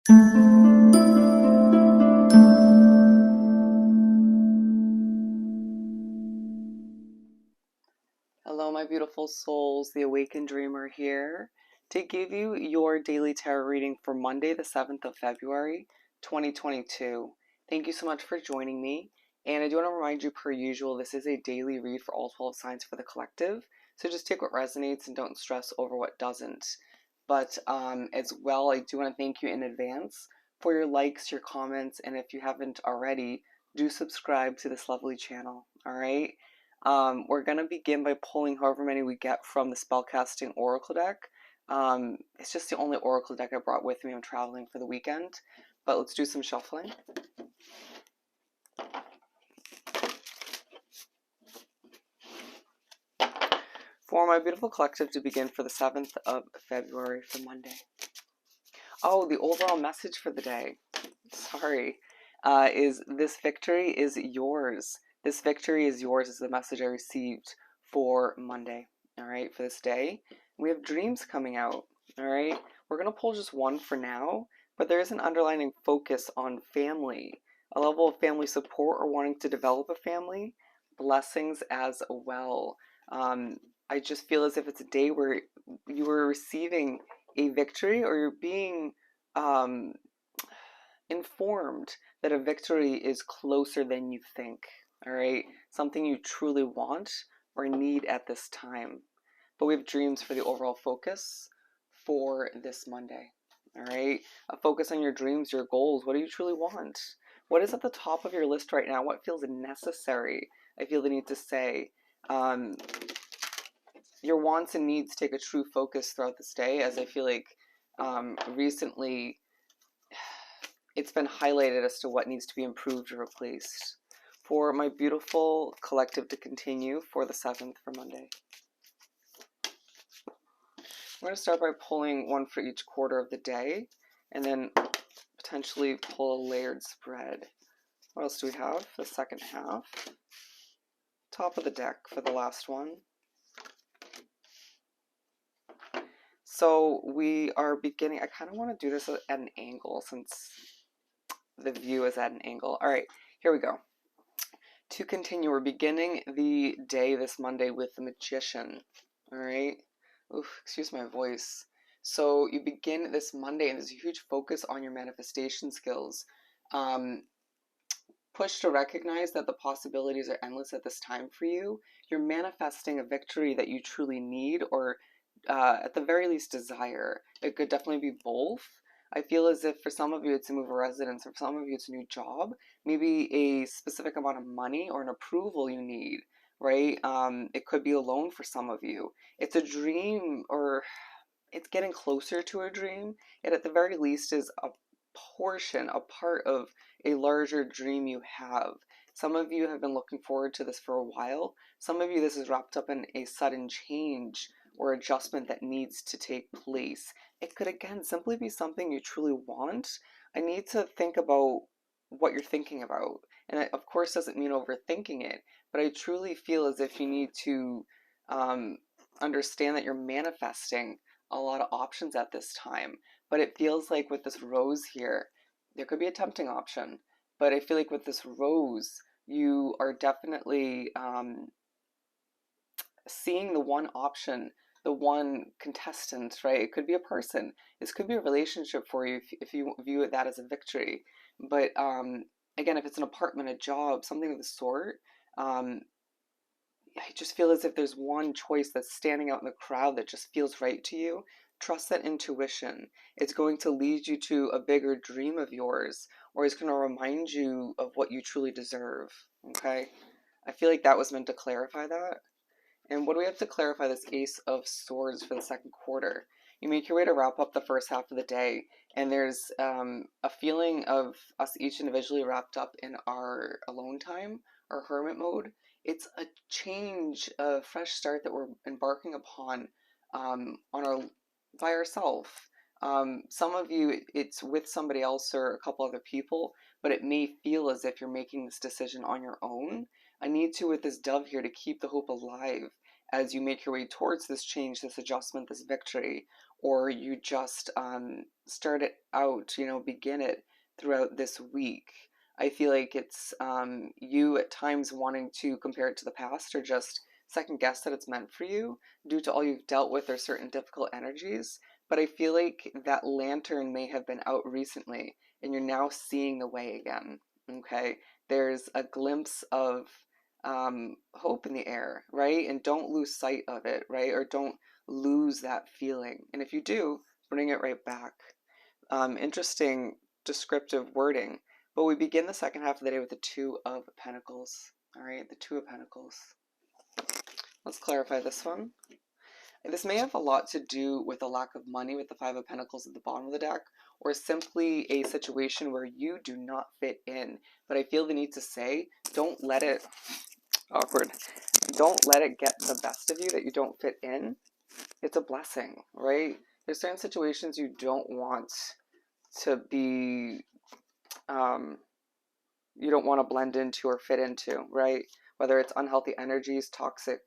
Hello, my beautiful souls. The Awakened Dreamer here to give you your daily tarot reading for Monday, the 7th of February, 2022. Thank you so much for joining me. And I do want to remind you, per usual, this is a daily read for all 12 signs for the collective. So just take what resonates and don't stress over what doesn't. But as well, I do want to thank you in advance for your likes, your comments, and if you haven't already, do subscribe to this lovely channel. All right. We're going to begin by pulling however many we get from the Spellcasting Oracle deck. It's just the only Oracle deck I brought with me. I'm traveling for the weekend. But let's do some shuffling. For my beautiful collective to begin for the 7th of February for Monday. Oh, the overall message for the day, sorry, is this victory is yours. This victory is yours is the message I received for Monday, all right, for this day. We have dreams coming out, all right? We're going to pull just one for now, but there is an underlying focus on family, a level of family support or wanting to develop a family, blessings as well. I just feel as if it's a day where you are receiving a victory or you're being informed that a victory is closer than you think, all right? Something you truly want or need at this time. But we have dreams for the overall focus for this Monday, all right? A focus on your dreams, your goals. What do you truly want? What is at the top of your list right now? What feels necessary? I feel the need to say. Your wants and needs take a true focus throughout this day, as I feel like recently it's been highlighted as to what needs to be improved or replaced. For my beautiful collective to continue for the 7th for Monday. We're going to start by pulling one for each quarter of the day, and then potentially pull a layered spread. What else do we have for the second half? Top of the deck for the last one. So we are beginning, I kind of want to do this at an angle since the view is at an angle. All right, here we go. To continue, we're beginning the day this Monday with the Magician. All right. Oof, excuse my voice. So you begin this Monday, and there's a huge focus on your manifestation skills. Push to recognize that the possibilities are endless at this time for you. You're manifesting a victory that you truly need, or at the very least desire. It could definitely be both. I feel as if for some of you it's a move of residence, or for some of you it's a new job, maybe a specific amount of money or an approval you need, right? It could be a loan for some of you. It's a dream, or it's getting closer to a dream. It at the very least is a portion, a part of a larger dream you have. Some of you have been looking forward to this for a while. Some of you, this is wrapped up in a sudden change or adjustment that needs to take place. It could, again, simply be something you truly want. I need to think about what you're thinking about. And it, of course, doesn't mean overthinking it, but I truly feel as if you need to understand that you're manifesting a lot of options at this time. But it feels like with this rose here, there could be a tempting option. But I feel like with this rose, you are definitely seeing the one option, the one contestant, right? It could be a person. This could be a relationship for you if you view it that as a victory. But again, if it's an apartment, a job, something of the sort, I just feel as if there's one choice that's standing out in the crowd that just feels right to you. Trust that intuition. It's going to lead you to a bigger dream of yours, or it's going to remind you of what you truly deserve, okay? I feel like that was meant to clarify that. And what do we have to clarify? This Ace of Swords for the second quarter. You make your way to wrap up the first half of the day, and there's a feeling of us each individually wrapped up in our alone time, our hermit mode. It's a change, a fresh start that we're embarking upon by ourselves. Some of you, it's with somebody else or a couple other people, but it may feel as if you're making this decision on your own. I need to, with this dove here, to keep the hope alive as you make your way towards this change, this adjustment, this victory, or you just start it out, begin it throughout this week. I feel like it's you at times wanting to compare it to the past or just second guess that it's meant for you due to all you've dealt with or certain difficult energies. But I feel like that lantern may have been out recently and you're now seeing the way again. Okay. There's a glimpse of hope in the air, right? And don't lose sight of it, right? Or don't lose that feeling. And if you do, bring it right back. Interesting descriptive wording. But we begin the second half of the day with the Two of Pentacles. All right, the Two of Pentacles. Let's clarify this one. This may have a lot to do with a lack of money with the Five of Pentacles at the bottom of the deck, or simply a situation where you do not fit in. But I feel the need to say, don't let it, awkward, don't let it get the best of you that you don't fit in. It's a blessing, right? There's certain situations you don't want to be, you don't want to blend into or fit into, right? Whether it's unhealthy energies, toxic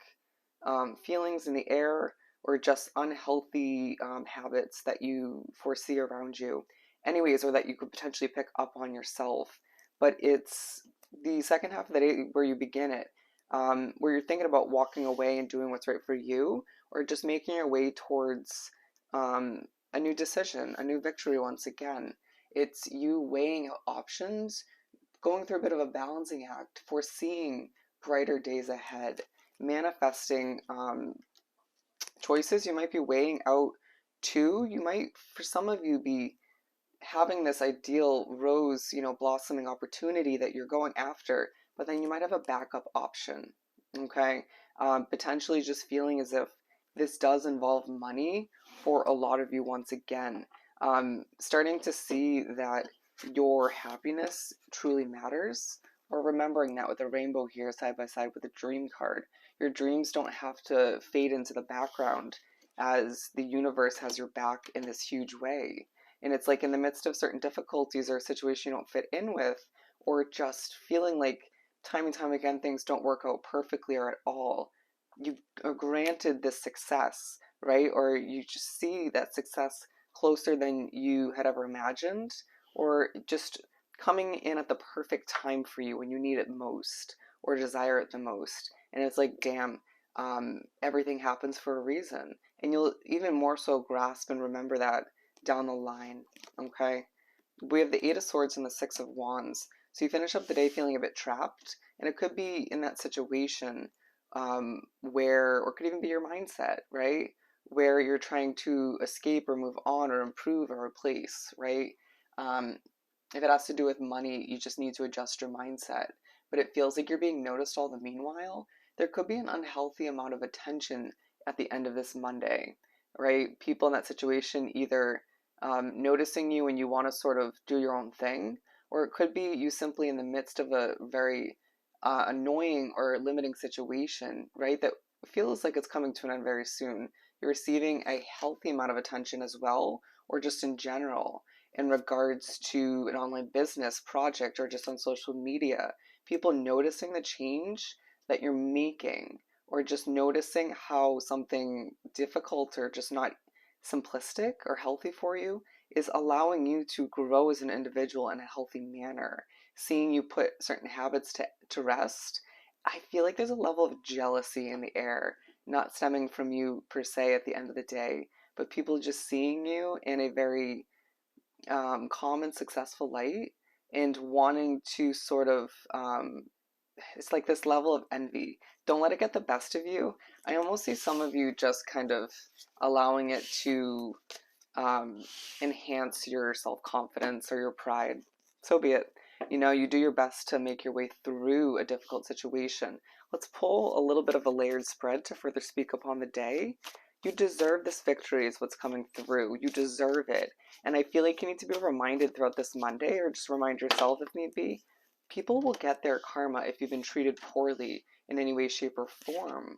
feelings in the air, or just unhealthy habits that you foresee around you, anyways, or that you could potentially pick up on yourself. But it's the second half of the day where you begin it, where you're thinking about walking away and doing what's right for you, or just making your way towards a new decision, a new victory once again. It's you weighing out options, going through a bit of a balancing act, foreseeing brighter days ahead, manifesting choices you might be weighing out too. You might, for some of you, be having this ideal rose, blossoming opportunity that you're going after, but then you might have a backup option, okay? Potentially just feeling as if this does involve money for a lot of you once again. Starting to see that your happiness truly matters, or remembering that with a rainbow here side by side with a dream card. Your dreams don't have to fade into the background as the universe has your back in this huge way. And it's like in the midst of certain difficulties or a situation you don't fit in with, or just feeling like time and time again things don't work out perfectly or at all, you are granted this success, right? Or you just see that success closer than you had ever imagined, or just coming in at the perfect time for you when you need it most or desire it the most. And it's like, damn, everything happens for a reason. And you'll even more so grasp and remember that down the line, okay? We have the Eight of Swords and the Six of Wands. So you finish up the day feeling a bit trapped, and it could be in that situation where, or it could even be your mindset, right? Where you're trying to escape or move on or improve or replace, right? If it has to do with money, you just need to adjust your mindset. But it feels like you're being noticed all the meanwhile. There could be an unhealthy amount of attention at the end of this Monday, right? People in that situation either noticing you and you want to sort of do your own thing, or it could be you simply in the midst of a very annoying or limiting situation, right? That feels like it's coming to an end very soon. You're receiving a healthy amount of attention as well, or just in general, in regards to an online business project or just on social media. People noticing the change that you're making, or just noticing how something difficult or just not simplistic or healthy for you is allowing you to grow as an individual in a healthy manner. Seeing you put certain habits to rest, I feel like there's a level of jealousy in the air, not stemming from you per se at the end of the day, but people just seeing you in a very calm and successful light and wanting to sort of it's like this level of envy. Don't let it get the best of you. I almost see some of you just kind of allowing it to enhance your self-confidence or your pride. So be it. You do your best to make your way through a difficult situation. Let's pull a little bit of a layered spread to further speak upon the day. You deserve this victory is what's coming through. You deserve it. And I feel like you need to be reminded throughout this Monday, or just remind yourself if need be, people will get their karma if you've been treated poorly in any way, shape, or form.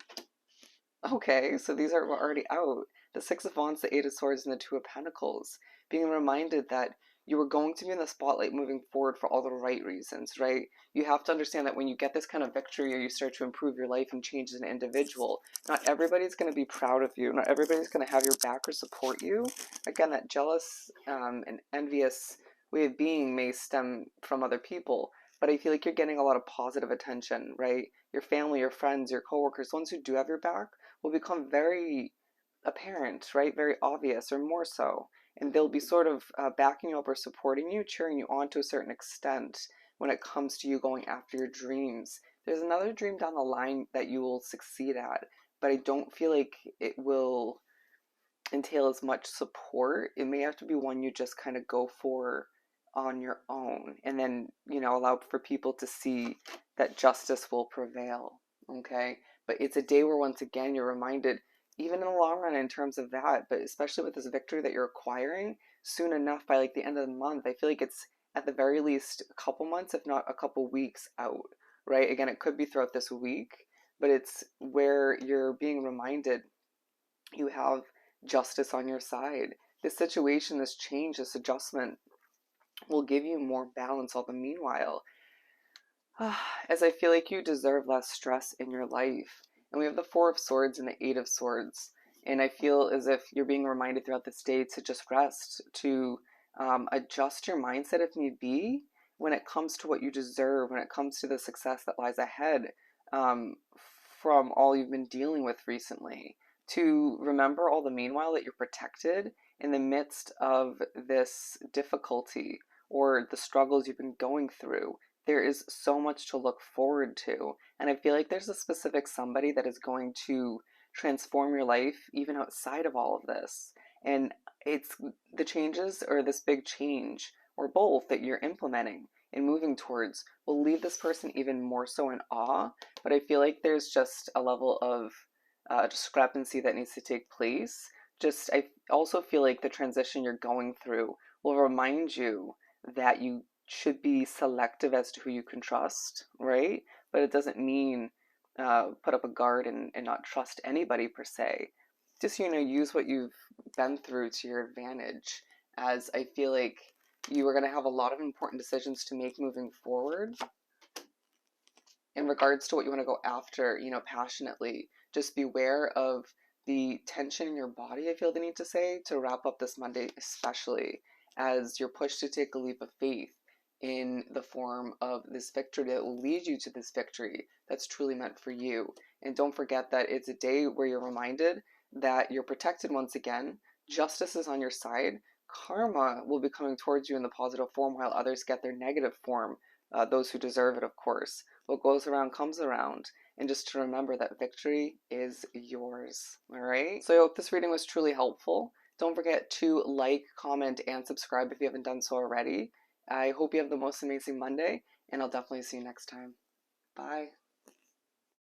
Okay, so these are already out. The Six of Wands, the Eight of Swords, and the Two of Pentacles. Being reminded that you are going to be in the spotlight moving forward for all the right reasons, right? You have to understand that when you get this kind of victory or you start to improve your life and change as an individual, not everybody's going to be proud of you. Not everybody's going to have your back or support you. Again, that jealous and envious way of being may stem from other people, but I feel like you're getting a lot of positive attention, right? Your family, your friends, your coworkers, the ones who do have your back will become very apparent, right? Very obvious, or more so. And they'll be sort of backing you up or supporting you, cheering you on to a certain extent when it comes to you going after your dreams. There's another dream down the line that you will succeed at, but I don't feel like it will entail as much support. It may have to be one you just kind of go for on your own, and then, allow for people to see that justice will prevail. Okay? But it's a day where, once again, you're reminded, even in the long run, in terms of that, but especially with this victory that you're acquiring, soon enough, by like the end of the month, I feel like it's at the very least a couple months, if not a couple weeks out, right? Again, it could be throughout this week, but it's where you're being reminded you have justice on your side. This situation, this change, this adjustment will give you more balance. All the meanwhile, as I feel like you deserve less stress in your life. And we have the Four of Swords and the Eight of Swords. And I feel as if you're being reminded throughout this day to just rest, to adjust your mindset if need be when it comes to what you deserve, when it comes to the success that lies ahead um, from all you've been dealing with recently. To remember all the meanwhile that you're protected in the midst of this difficulty or the struggles you've been going through. There is so much to look forward to. And I feel like there's a specific somebody that is going to transform your life even outside of all of this. And it's the changes, or this big change, or both, that you're implementing and moving towards will leave this person even more so in awe. But I feel like there's just a level of discrepancy that needs to take place. I also feel like the transition you're going through will remind you that you should be selective as to who you can trust, right? But it doesn't mean put up a guard and not trust anybody per se. Just, use what you've been through to your advantage, as I feel like you are going to have a lot of important decisions to make moving forward in regards to what you want to go after, passionately. Just beware of the tension in your body, I feel the need to say, to wrap up this Monday, especially as you're pushed to take a leap of faith in the form of this victory that will lead you to this victory that's truly meant for you. And don't forget that it's a day where you're reminded that you're protected once again, justice is on your side, karma will be coming towards you in the positive form while others get their negative form, those who deserve it, of course. What goes around comes around. And just to remember that victory is yours. All right? So I hope this reading was truly helpful. Don't forget to like, comment, and subscribe if you haven't done so already. I hope you have the most amazing Monday, and I'll definitely see you next time. Bye.